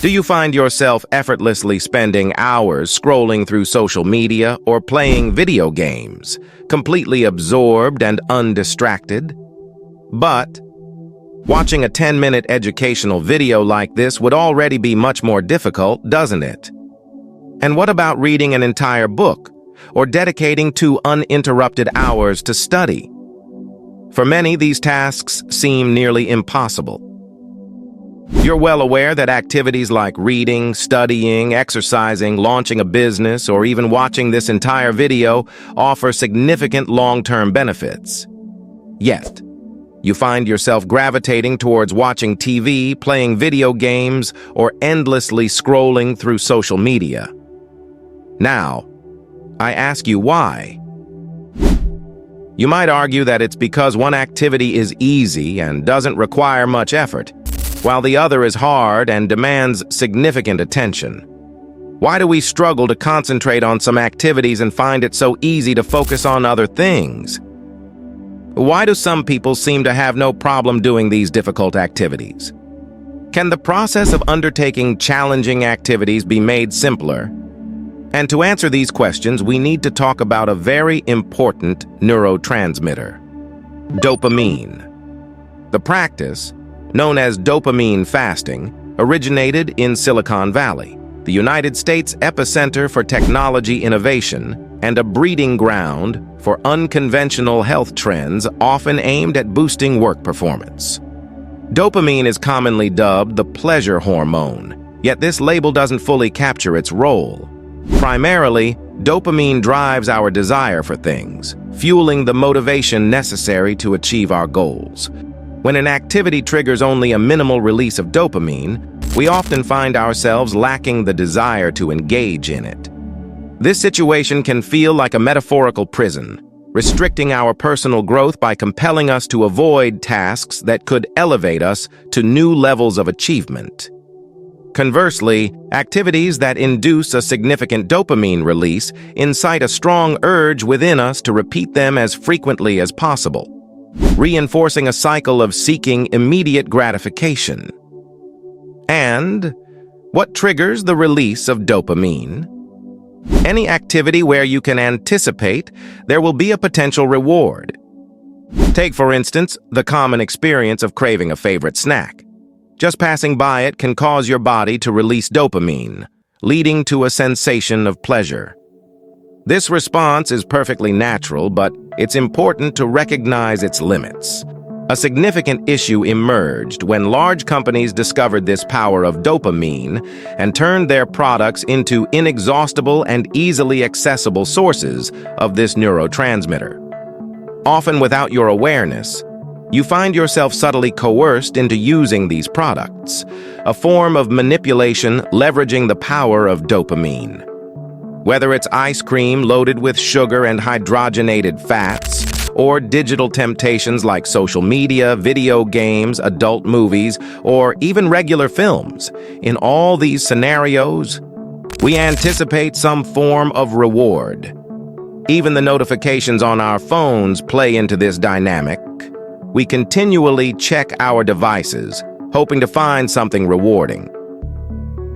Do you find yourself effortlessly spending hours scrolling through social media or playing video games, completely absorbed and undistracted? But watching a 10-minute educational video like this would already be much more difficult, doesn't it? And what about reading an entire book or dedicating 2 uninterrupted hours to study? For many, these tasks seem nearly impossible. You're well aware that activities like reading, studying, exercising, launching a business, or even watching this entire video offer significant long-term benefits. Yet, you find yourself gravitating towards watching TV, playing video games, or endlessly scrolling through social media. Now, I ask you why. You might argue that it's because one activity is easy and doesn't require much effort, while the other is hard and demands significant attention. Why do we struggle to concentrate on some activities and find it so easy to focus on other things? Why do some people seem to have no problem doing these difficult activities? Can the process of undertaking challenging activities be made simpler? And to answer these questions, we need to talk about a very important neurotransmitter: dopamine. The practice, known as dopamine fasting, originated in Silicon Valley, the United States epicenter for technology innovation and a breeding ground for unconventional health trends often aimed at boosting work performance. Dopamine is commonly dubbed the pleasure hormone, yet this label doesn't fully capture its role. Primarily, dopamine drives our desire for things, fueling the motivation necessary to achieve our goals. When an activity triggers only a minimal release of dopamine, we often find ourselves lacking the desire to engage in it. This situation can feel like a metaphorical prison, restricting our personal growth by compelling us to avoid tasks that could elevate us to new levels of achievement. Conversely, activities that induce a significant dopamine release incite a strong urge within us to repeat them as frequently as possible, reinforcing a cycle of seeking immediate gratification. And what triggers the release of dopamine? Any activity where you can anticipate there will be a potential reward. Take, for instance, the common experience of craving a favorite snack. Just passing by it can cause your body to release dopamine, leading to a sensation of pleasure. This response is perfectly natural, but it's important to recognize its limits. A significant issue emerged when large companies discovered this power of dopamine and turned their products into inexhaustible and easily accessible sources of this neurotransmitter. Often without your awareness, you find yourself subtly coerced into using these products, a form of manipulation leveraging the power of dopamine. Whether it's ice cream loaded with sugar and hydrogenated fats, or digital temptations like social media, video games, adult movies, or even regular films, in all these scenarios, we anticipate some form of reward. Even the notifications on our phones play into this dynamic. We continually check our devices, hoping to find something rewarding.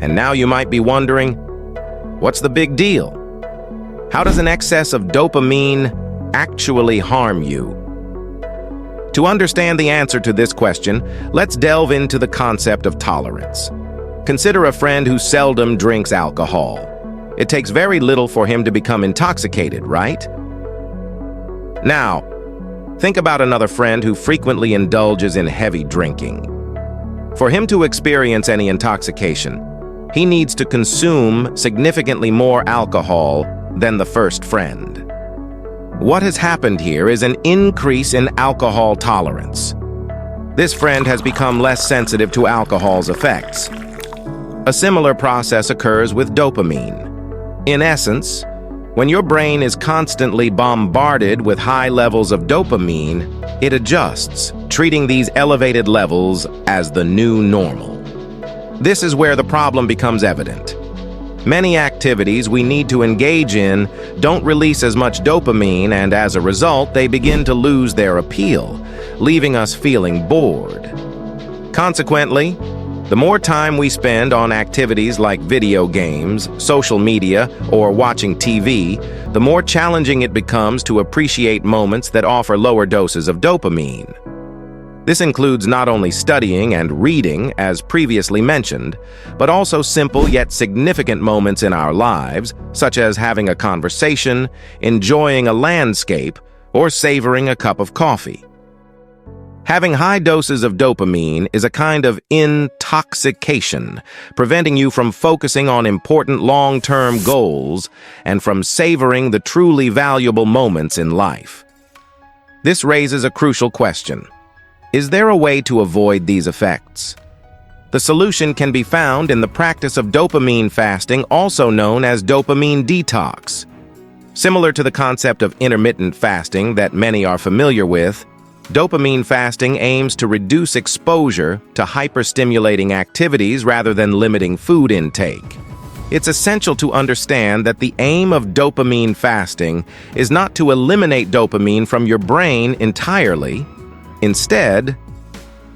And now you might be wondering, what's the big deal? How does an excess of dopamine actually harm you? To understand the answer to this question, let's delve into the concept of tolerance. Consider a friend who seldom drinks alcohol. It takes very little for him to become intoxicated, right? Now, think about another friend who frequently indulges in heavy drinking. For him to experience any intoxication, he needs to consume significantly more alcohol than the first friend. What has happened here is an increase in alcohol tolerance. This friend has become less sensitive to alcohol's effects. A similar process occurs with dopamine. In essence, when your brain is constantly bombarded with high levels of dopamine, it adjusts, treating these elevated levels as the new normal. This is where the problem becomes evident. Many activities we need to engage in don't release as much dopamine, and as a result, they begin to lose their appeal, leaving us feeling bored. Consequently, The more time we spend on activities like video games, social media, or watching TV, the more challenging it becomes to appreciate moments that offer lower doses of dopamine. This includes not only studying and reading, as previously mentioned, but also simple yet significant moments in our lives, such as having a conversation, enjoying a landscape, or savoring a cup of coffee. Having high doses of dopamine is a kind of intoxication, preventing you from focusing on important long-term goals and from savoring the truly valuable moments in life. This raises a crucial question. Is there a way to avoid these effects? The solution can be found in the practice of dopamine fasting, also known as dopamine detox. Similar to the concept of intermittent fasting that many are familiar with, dopamine fasting aims to reduce exposure to hyperstimulating activities rather than limiting food intake. It's essential to understand that the aim of dopamine fasting is not to eliminate dopamine from your brain entirely. Instead,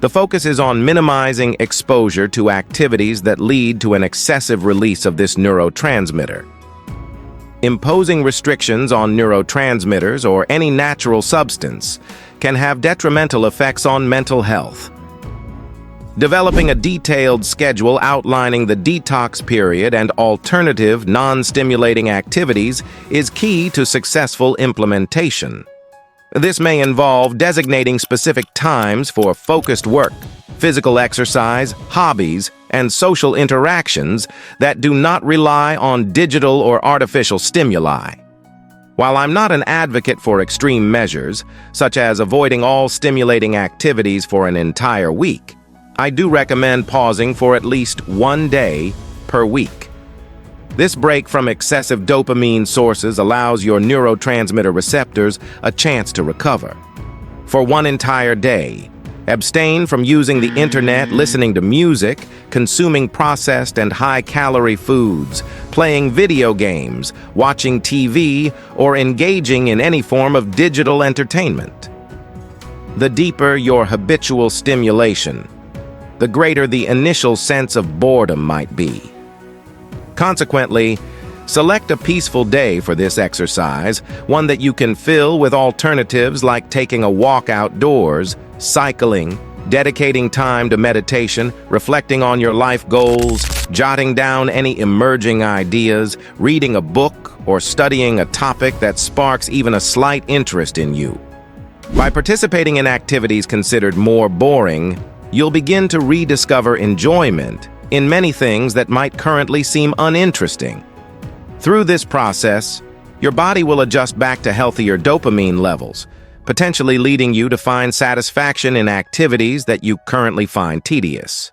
the focus is on minimizing exposure to activities that lead to an excessive release of this neurotransmitter. Imposing restrictions on neurotransmitters or any natural substance can have detrimental effects on mental health. Developing a detailed schedule outlining the detox period and alternative non-stimulating activities is key to successful implementation. This may involve designating specific times for focused work, physical exercise, hobbies, and social interactions that do not rely on digital or artificial stimuli. While I'm not an advocate for extreme measures, such as avoiding all stimulating activities for an entire week, I do recommend pausing for at least one day per week. This break from excessive dopamine sources allows your neurotransmitter receptors a chance to recover. For one entire day, abstain from using the internet, listening to music, consuming processed and high-calorie foods, playing video games, watching TV, or engaging in any form of digital entertainment. The deeper your habitual stimulation, the greater the initial sense of boredom might be. Consequently, select a peaceful day for this exercise, one that you can fill with alternatives like taking a walk outdoors, cycling, dedicating time to meditation, reflecting on your life goals, jotting down any emerging ideas, reading a book, or studying a topic that sparks even a slight interest in you. By participating in activities considered more boring, you'll begin to rediscover enjoyment in many things that might currently seem uninteresting. Through this process, your body will adjust back to healthier dopamine levels, potentially leading you to find satisfaction in activities that you currently find tedious.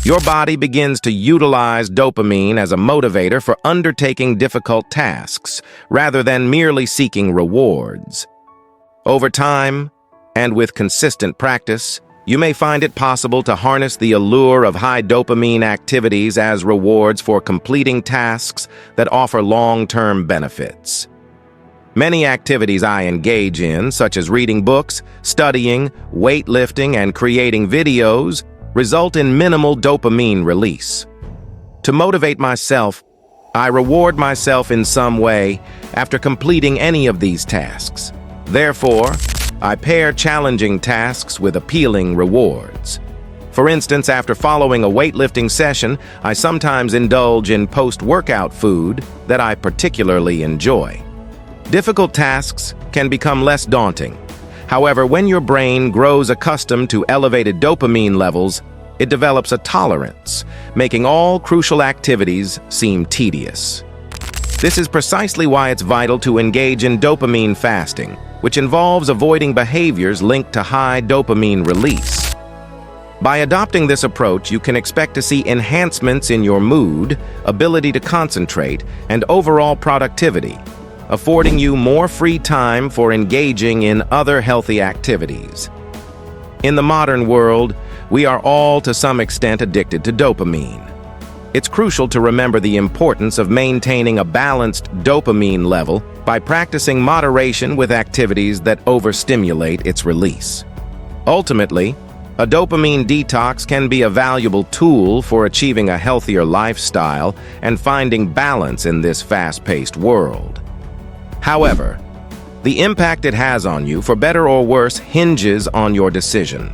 Your body begins to utilize dopamine as a motivator for undertaking difficult tasks, rather than merely seeking rewards. Over time, and with consistent practice, you may find it possible to harness the allure of high dopamine activities as rewards for completing tasks that offer long-term benefits. Many activities I engage in, such as reading books, studying, weightlifting, and creating videos, result in minimal dopamine release. To motivate myself, I reward myself in some way after completing any of these tasks. Therefore, I pair challenging tasks with appealing rewards. For instance, after following a weightlifting session, I sometimes indulge in post-workout food that I particularly enjoy. Difficult tasks can become less daunting. However, when your brain grows accustomed to elevated dopamine levels, it develops a tolerance, making all crucial activities seem tedious. This is precisely why it's vital to engage in dopamine fasting, which involves avoiding behaviors linked to high dopamine release. By adopting this approach, you can expect to see enhancements in your mood, ability to concentrate, and overall productivity, affording you more free time for engaging in other healthy activities. In the modern world, we are all to some extent addicted to dopamine. It's crucial to remember the importance of maintaining a balanced dopamine level by practicing moderation with activities that overstimulate its release. Ultimately, A dopamine detox can be a valuable tool for achieving a healthier lifestyle and finding balance in this fast-paced world. However, the impact it has on you, for better or worse, hinges on your decision.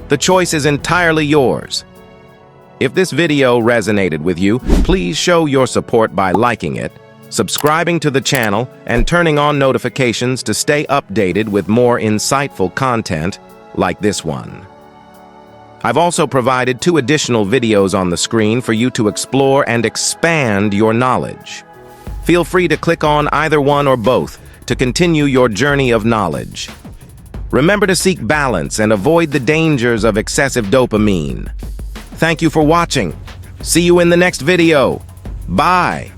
The choice is entirely yours. If this video resonated with you, please show your support by liking it, subscribing to the channel, and turning on notifications to stay updated with more insightful content like this one. I've also provided 2 additional videos on the screen for you to explore and expand your knowledge. Feel free to click on either one or both to continue your journey of knowledge. Remember to seek balance and avoid the dangers of excessive dopamine. Thank you for watching. See you in the next video. Bye.